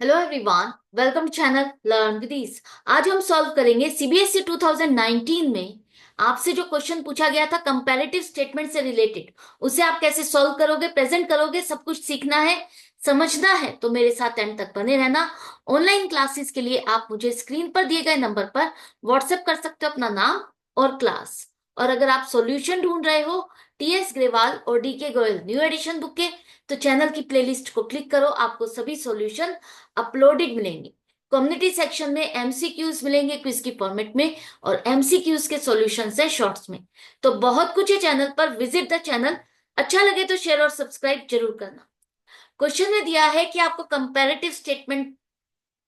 Hello everyone, welcome to channel learn with ease. आज हम solve करेंगे सीबीएसई 2019 में आपसे जो क्वेश्चन पूछा गया था कंपैरेटिव स्टेटमेंट से रिलेटेड, उसे आप कैसे सॉल्व करोगे, प्रेजेंट करोगे, सब कुछ सीखना है, समझना है। तो मेरे साथ एंड तक बने रहना। ऑनलाइन क्लासेस के लिए आप मुझे स्क्रीन पर दिए गए नंबर पर व्हाट्सएप कर सकते हो अपना नाम और क्लास। और अगर आप सॉल्यूशन ढूंढ रहे हो टीएस ग्रेवाल और DK Goyal new edition book के, तो चैनल की प्लेलिस्ट को क्लिक करो, आपको सभी सॉल्यूशन अपलोडेड मिलेंगे। कम्युनिटी सेक्शन में एमसीक्यूज मिलेंगे क्विज की फॉर्मेट में, और एमसीक्यूज के सॉल्यूशंस है शॉर्ट्स में। तो बहुत कुछ है चैनल पर, विजिट द चैनल। अच्छा लगे तो शेयर और सब्सक्राइब जरूर करना। क्वेश्चन में दिया है कि आपको कंपैरेटिव स्टेटमेंट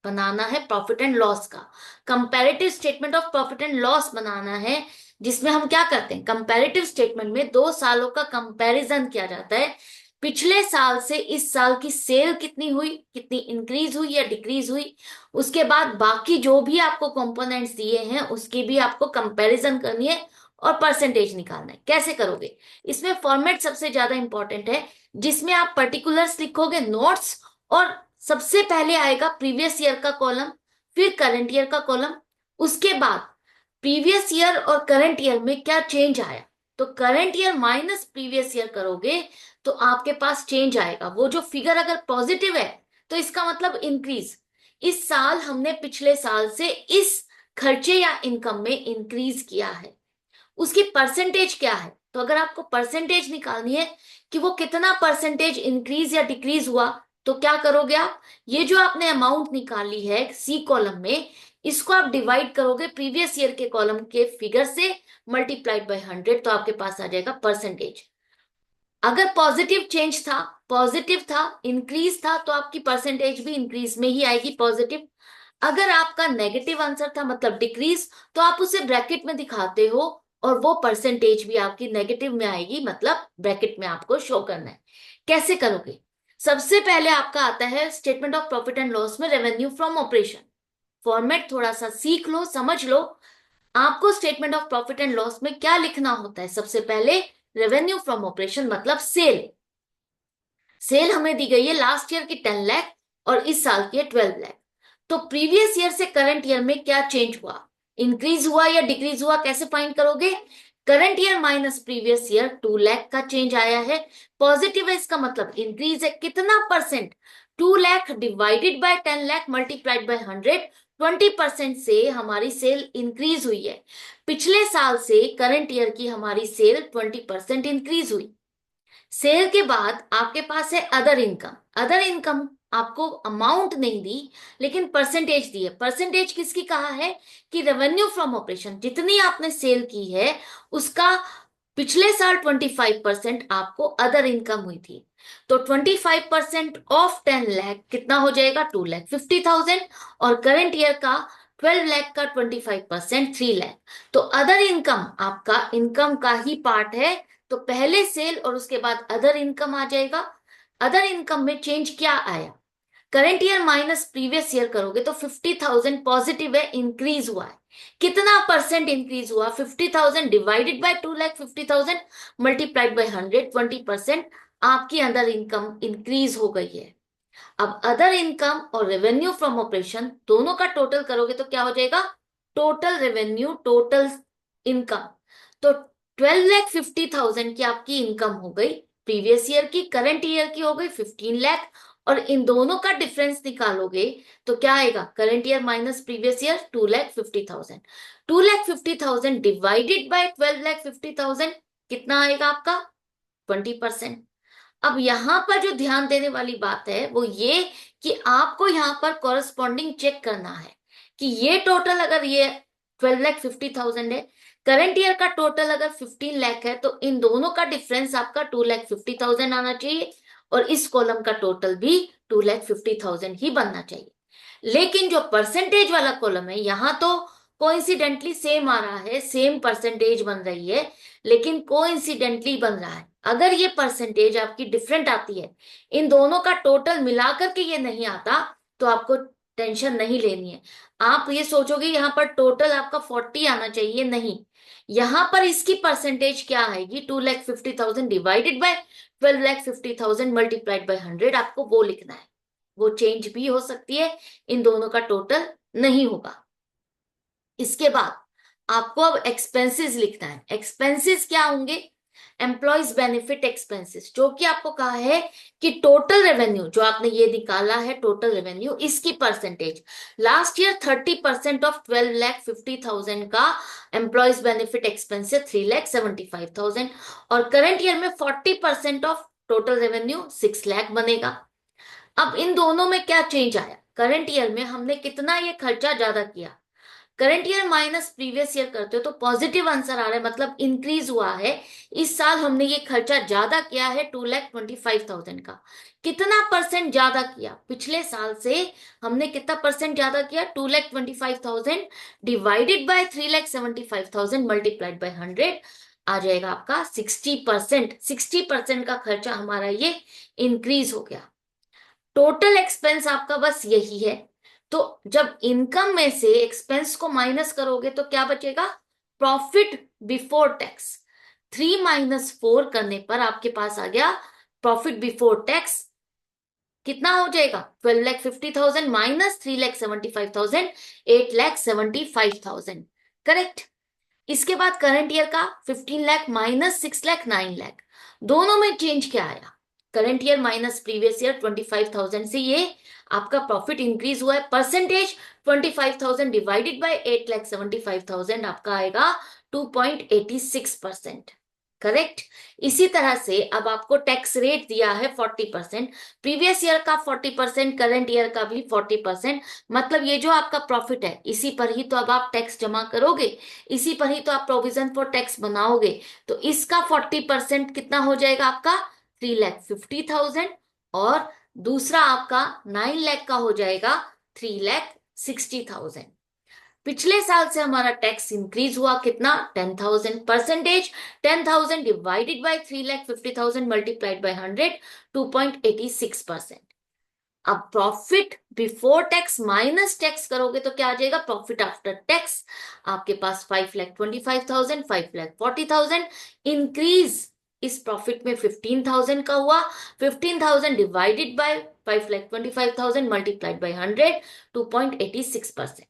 बनाना है प्रॉफिट एंड लॉस का। Comparative statement of profit and loss बनाना है, जिसमें हम क्या करते हैं, कंपैरेटिव स्टेटमेंट में 2 सालों का कंपैरिजन किया जाता है। पिछले साल से इस साल की सेल कितनी हुई, कितनी इंक्रीज हुई या डिक्रीज हुई, उसके बाद बाकी जो भी आपको कंपोनेंट्स दिए हैं उसकी भी आपको कंपैरिजन करनी है और परसेंटेज निकालना है। कैसे करोगे, इसमें फॉर्मेट सबसे ज्यादा इंपॉर्टेंट है, जिसमें आप पर्टिकुलर्स लिखोगे, नोट्स, और सबसे पहले आएगा प्रीवियस ईयर का कॉलम, फिर करंट ईयर का कॉलम, उसके बाद प्रीवियस ईयर और करंट ईयर में क्या चेंज आया। तो current year minus previous year करोगे तो आपके पास चेंज आएगा। वो जो फिगर अगर पॉजिटिव है तो इसका मतलब इंक्रीज। इस साल हमने पिछले साल से इस खर्चे या इनकम में इंक्रीज किया है। उसकी परसेंटेज क्या है, तो अगर आपको परसेंटेज निकालनी है कि वो कितना परसेंटेज इंक्रीज या डिक्रीज हुआ, तो क्या करोगे आप, ये जो आपने अमाउंट निकाली है सी कॉलम में, इसको आप डिवाइड करोगे प्रीवियस ईयर के कॉलम के फिगर से, मल्टीप्लाइड बाय 100, तो आपके पास आ जाएगा परसेंटेज। अगर पॉजिटिव चेंज था, पॉजिटिव था, इंक्रीज था, तो आपकी परसेंटेज भी इंक्रीज में ही आएगी, पॉजिटिव। अगर आपका नेगेटिव आंसर था मतलब डिक्रीज, तो आप उसे ब्रैकेट में दिखाते हो और वो परसेंटेज भी आपकी नेगेटिव में आएगी, मतलब ब्रैकेट में आपको शो करना है। कैसे करोगे, सबसे पहले आपका आता है statement of profit and loss में रेवेन्यू फ्रॉम ऑपरेशन। फॉर्मेट थोड़ा सा सीख लो, समझ लो। आपको statement of profit and loss में क्या लिखना होता है, सबसे पहले रेवेन्यू फ्रॉम ऑपरेशन मतलब सेल। सेल हमें दी गई है लास्ट ईयर की 10 लाख और इस साल की है 12 लाख। तो प्रीवियस ईयर से करंट ईयर में क्या चेंज हुआ, इंक्रीज हुआ या डिक्रीज हुआ, कैसे फाइंड करोगे। Current year minus previous year 2 lakh का चेंज आया है, पॉजिटिव है, इसका मतलब इंक्रीज है। कितना percent, 2 lakh divided by 10 lakh multiplied by 100, 20% से हमारी सेल इंक्रीज हुई है। पिछले साल से करंट ईयर की हमारी सेल 20% इंक्रीज हुई। सेल के बाद आपके पास है अदर इनकम। अदर इनकम आपको अमाउंट नहीं दी, लेकिन परसेंटेज दी है। परसेंटेज किसकी कहा है कि रेवेन्यू फ्रॉम ऑपरेशन, जितनी आपने सेल की है उसका पिछले साल 25% आपको अदर इनकम हुई थी। तो 25% ऑफ 10 लाख कितना हो जाएगा, 2,50,000। और करंट ईयर का 12 लाख का 25% 3 लाख। तो अदर इनकम आपका इनकम का ही पार्ट है। तो पहले सेल और उसके बाद अदर इनकम आ जाएगा। अदर इनकम में चेंज क्या आया, current year minus previous year करोगे तो 50,000 पॉजिटिव है, इंक्रीज हुआ है। कितना परसेंट इंक्रीज हुआ, 50,000 डिवाइडेड बाय 2,50,000 मल्टीप्लाइड बाय 100, 20% आपकी अदर इनकम इंक्रीज हो गई है। अब अदर इनकम और रेवेन्यू फ्रॉम ऑपरेशन दोनों का टोटल करोगे तो क्या हो जाएगा, टोटल रेवेन्यू, टोटल इनकम। तो 12,50,000 की आपकी इनकम हो गई प्रीवियस ईयर की, करंट ईयर की हो गई 15 लाख। और इन दोनों का डिफरेंस निकालोगे तो क्या आएगा, current year minus previous year 2,50,000। 2,50,000 divided by 12,50,000 कितना आएगा आपका, 20%। अब यहां पर जो ध्यान देने वाली बात है वो ये कि आपको यहां पर कॉरस्पॉन्डिंग चेक करना है कि ये टोटल अगर ये 12,50,000 है, करंट ईयर का टोटल अगर 15 लाख है, तो इन दोनों का डिफरेंस आपका 2,50,000 आना चाहिए, और इस कॉलम का टोटल भी 2,50,000 ही बनना चाहिए। लेकिन जो परसेंटेज वाला कॉलम है, यहां तो कोइंसिडेंटली सेम आ रहा है, सेम परसेंटेज बन रही है, लेकिन कोइंसिडेंटली बन रहा है। अगर ये परसेंटेज आपकी डिफरेंट आती है, इन दोनों का टोटल मिलाकर के ये नहीं आता, तो आपको टेंशन नहीं लेनी है। आप ये सोचोगे यहां पर टोटल आपका 40 आना चाहिए, नहीं, यहां पर इसकी परसेंटेज क्या आएगी, 2,50,000 डिवाइडेड बाय 12,50,000 मल्टीप्लाइड बाय 100, आपको वो लिखना है। वो चेंज भी हो सकती है, इन दोनों का टोटल नहीं होगा। इसके बाद आपको अब एक्सपेंसेस लिखना है। एक्सपेंसेस क्या होंगे? एम्प्लॉयज बेनिफिट एक्सपेंसेस, जो कि आपको कहा है कि टोटल रेवेन्यू जो आपने ये निकाला है, टोटल रेवेन्यू, इसकी परसेंटेज। लास्ट ईयर 30% ऑफ 12,50,000 का एम्प्लॉयज बेनिफिट एक्सपेंस है 3,75,000, और करंट ईयर में 40% ऑफ टोटल रेवेन्यू 6 लाख बनेगा। अब इन दोनों में क्या चेंज आया? करंट ईयर में हमने कितना ये खर्चा ज्यादा किया, current year minus previous year करते हो तो पॉजिटिव आंसर आ रहा है, मतलब इंक्रीज हुआ है। इस साल हमने ये खर्चा ज्यादा किया है 2,25,000 का। कितना परसेंट ज्यादा किया पिछले साल से? हमने कितना परसेंट ज्यादा किया? 2,25,000 डिवाइडेड बाय 3,75,000 मल्टीप्लाइड बाय 100 आ जाएगा आपका 60%। 60% का खर्चा हमारा ये इंक्रीज हो गया। टोटल एक्सपेंस आपका बस यही है। तो जब इनकम में से एक्सपेंस को माइनस करोगे तो क्या बचेगा? Profit before tax. 3 - 4 करने पर आपके पास आ गया प्रॉफिट बिफोर टैक्स कितना हो जाएगा? 12,50,000 माइनस 3,75,000, 8,75,000। करेक्ट। इसके बाद करंट ईयर का 15 लाख माइनस 6 लाख 9 लाख। दोनों में चेंज क्या आया? Current year minus previous year 25,000 से ये आपका प्रॉफिट इंक्रीज हुआ है। परसेंटेज 25,000 डिवाइडेड बाय 8,75,000 आपका आएगा 2.86%। करेक्ट। इसी तरह से अब आपको टैक्स रेट दिया है 40%, प्रीवियस ईयर का 40%, करंट ईयर का भी 40%। मतलब ये जो आपका प्रॉफिट है इसी पर ही तो अब आप टैक्स जमा करोगे, इसी पर ही तो आप प्रोविजन फॉर टैक्स बनाओगे। तो इसका 40% कितना हो जाएगा आपका? 3,50,000, और दूसरा आपका 9 लाख का हो जाएगा 3,60,000। पिछले साल से हमारा टैक्स इंक्रीज हुआ कितना? 10,000। Percentage 10,000 divided by 3,50,000 multiplied by 100, 2.86%। अब profit before tax minus tax करोगे तो क्या आ जाएगा? प्रॉफिट आफ्टर टैक्स आपके पास 5,25,000, 5,40,000। इंक्रीज इस प्रॉफिट में 15,000 का हुआ। 15,000 डिवाइडेड बाय 5,25,000 मल्टीप्लाइड बाय 100, 2.86%।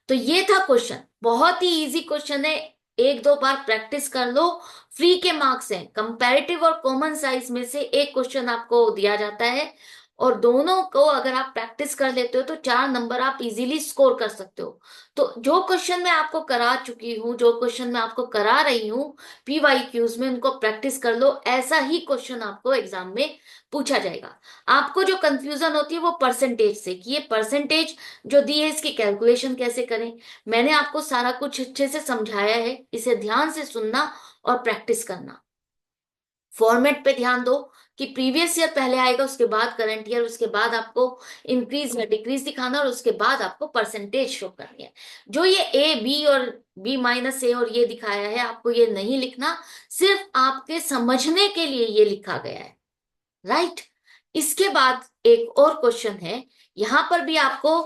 तो ये था क्वेश्चन, बहुत ही इजी क्वेश्चन है। एक दो बार प्रैक्टिस कर लो, फ्री के मार्क्स हैं। कंपैरेटिव और कॉमन साइंस में से एक क्वेश्चन आपको दिया जाता है, और दोनों को अगर आप प्रैक्टिस कर लेते हो तो 4 नंबर आप इजीली स्कोर कर सकते हो। तो जो क्वेश्चन मैं आपको करा चुकी हूँ, जो क्वेश्चन मैं आपको करा रही हूँ PYQs में, उनको प्रैक्टिस कर लो। ऐसा ही क्वेश्चन आपको एग्जाम में पूछा जाएगा। आपको जो कंफ्यूजन होती है वो परसेंटेज से, कि ये परसेंटेज जो दी है इसकी कैलकुलेशन कैसे करें। मैंने आपको सारा कुछ अच्छे से समझाया है, इसे ध्यान से सुनना और प्रैक्टिस करना। फॉर्मेट पे ध्यान दो कि प्रीवियस ईयर पहले आएगा, उसके बाद करंट ईयर, उसके बाद आपको इंक्रीज या डिक्रीज दिखाना, और उसके बाद आपको परसेंटेज शो करनी है। जो ये A, B और B-A और ये दिखाया है, आपको ये नहीं लिखना, सिर्फ आपके समझने के लिए ये लिखा गया है। राइट। इसके बाद एक और क्वेश्चन है, यहां पर भी आपको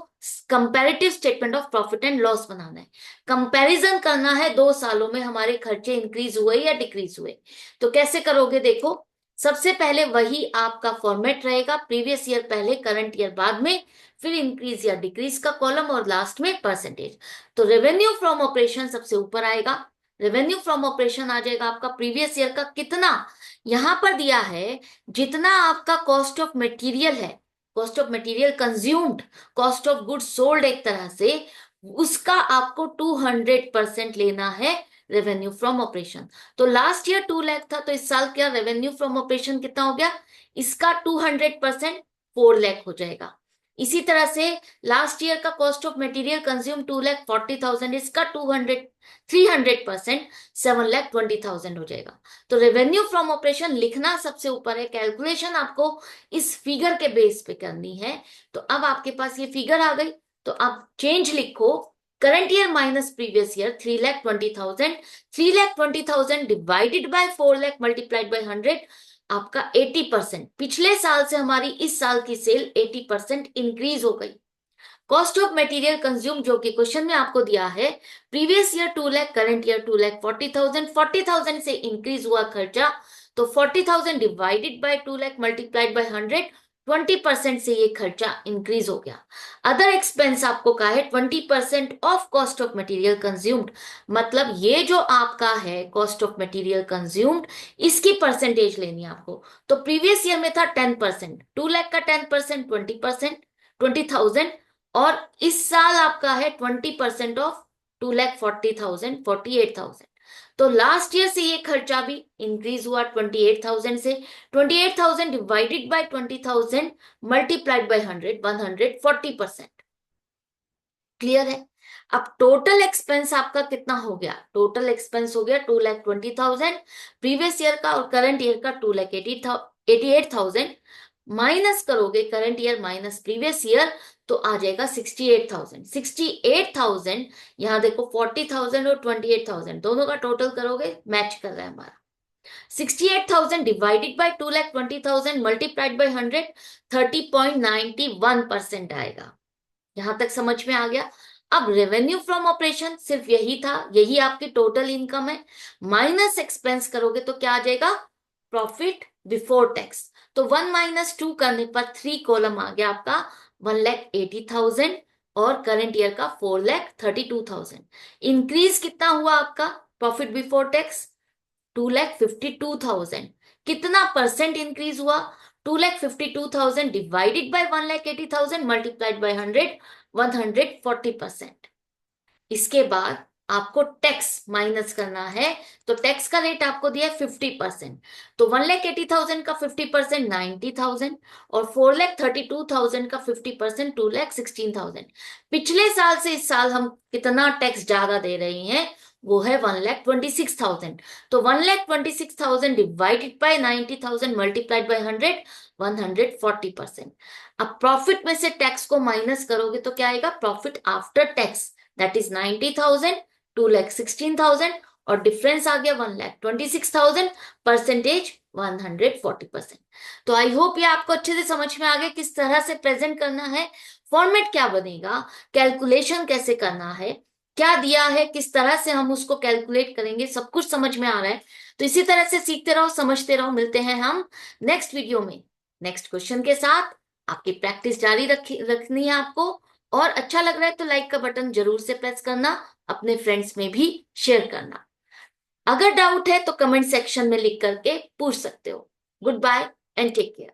comparative statement of profit and loss बनाना है। कंपैरिजन करना है 2 सालों में हमारे खर्चे इंक्रीज हुए या डिक्रीज हुए। तो कैसे करोगे? देखो, सबसे पहले वही आपका फॉर्मेट रहेगा, प्रीवियस ईयर पहले, करंट ईयर बाद में, फिर इंक्रीज या डिक्रीज का कॉलम, और लास्ट में परसेंटेज। तो रेवेन्यू फ्रॉम ऑपरेशन सबसे ऊपर आएगा। रेवेन्यू फ्रॉम ऑपरेशन आ जाएगा आपका प्रीवियस ईयर का कितना, यहां पर दिया है जितना आपका कॉस्ट ऑफ मटेरियल है, cost of material consumed, cost of goods sold एक तरह से, उसका आपको 200% लेना है रेवेन्यू फ्रॉम ऑपरेशन। तो लास्ट ईयर 2 लाख था, तो इस साल क्या रेवेन्यू फ्रॉम ऑपरेशन कितना हो गया? इसका 200% 4 लाख हो जाएगा। इसी तरह से लास्ट ईयर का कॉस्ट ऑफ मटेरियल कंज्यूम 2,40,000, इसका 300% 7,20,000 हो जाएगा। तो रेवेन्यू फ्रॉम ऑपरेशन लिखना सबसे ऊपर है, कैलकुलेशन आपको इस फिगर के बेस पे करनी है। तो अब आपके पास ये फिगर आ गई, तो अब चेंज लिखो, current year minus previous year 3,20,000, 3,20,000 divided by 4 lakh multiplied by 100 आपका 80%। पिछले साल से हमारी इस साल की सेल 80% इंक्रीज हो गई। कॉस्ट ऑफ मटेरियल कंज्यूम जो कि क्वेश्चन में आपको दिया है, previous year 2 lakh, current year 2,40,000, 40,000 से इंक्रीज हुआ खर्चा, तो 40,000 divided by 2 lakh multiplied by 100, 20% से ये खर्चा इंक्रीज हो गया। अदर एक्सपेंस आपको कहा है 20% of cost of material consumed, मतलब ये जो आपका है कॉस्ट ऑफ मटेरियल कंज्यूम्ड, इसकी परसेंटेज लेनी है आपको। तो प्रीवियस ईयर में था 10%, 2 लाख का 10% 20%, 20,000, और इस साल आपका है 20% ऑफ 2,40,000, 48,000। तो लास्ट ईयर से ये खर्चा भी इंक्रीज हुआ 28,000 से। 28,000 divided by 20,000 multiplied by 100, 140%। Clear है? अब टोटल एक्सपेंस आपका कितना हो गया? टोटल एक्सपेंस हो गया 2,20,000 प्रीवियस ईयर का, और करंट ईयर का 2,88,000। माइनस करोगे current year minus previous year, तो आ जाएगा 68,000। 68,000, यहां देखो 40,000 और 28,000 दोनों का टोटल करोगे, मैच कर रहा है हमारा। 68,000 डिवाइडेड बाय 2,20,000 मल्टीप्लाइड बाय 100, 30.91% आएगा। यहां तक समझ में आ गया? अब रेवेन्यू फ्रॉम ऑपरेशन सिर्फ यही था, यही आपकी टोटल इनकम है। माइनस एक्सपेंस करोगे तो क्या आ जाएगा? Profit before tax. तो 1 - 2 करने पर 3 कॉलम आ गया आपका 1,80,000, और करंट ईयर का 4,32,000। इंक्रीज कितना हुआ आपका प्रॉफिट बिफोर टैक्स? 2,52,000। कितना परसेंट इंक्रीज हुआ? 2,52,000 डिवाइडेड बाय 1,80,000 मल्टीप्लाइड बाय 100, 140%। इसके बाद आपको टैक्स माइनस करना है, तो टैक्स का रेट आपको दिया है 50%। तो 1,80,000 का 50% 90,000, और 4,32,000 का 50% 2,16,000। पिछले साल से इस साल हम कितना टैक्स ज्यादा दे रहे हैं? वो है 1,26,000। तो 1,26,000 डिवाइडेड बाय 90,000 मल्टीप्लाइड बाय 100, 140%। अब प्रॉफिट में से टैक्स को माइनस करोगे तो क्या आएगा? Profit after tax, that is 90,000, 2,16,000, और डिफरेंस आ गया 1,26,000, परसेंटेज 140%। तो आई होप ये आपको अच्छे से समझ में आ गया किस तरह से प्रेजेंट करना है, फॉर्मेट क्या बनेगा, कैलकुलेशन कैसे करना है, क्या दिया है, किस तरह से हम उसको कैलकुलेट करेंगे, सब कुछ समझ में आ रहा है। तो इसी तरह से सीखते रहो, समझते रहो। मिलते हैं हम नेक्स्ट वीडियो में नेक्स्ट क्वेश्चन के साथ। आपकी प्रैक्टिस जारी रखनी है आपको, और अच्छा लग रहा है तो लाइक का बटन जरूर से प्रेस करना, अपने फ्रेंड्स में भी शेयर करना। अगर डाउट है तो कमेंट सेक्शन में लिख करके पूछ सकते हो। Good bye and take care.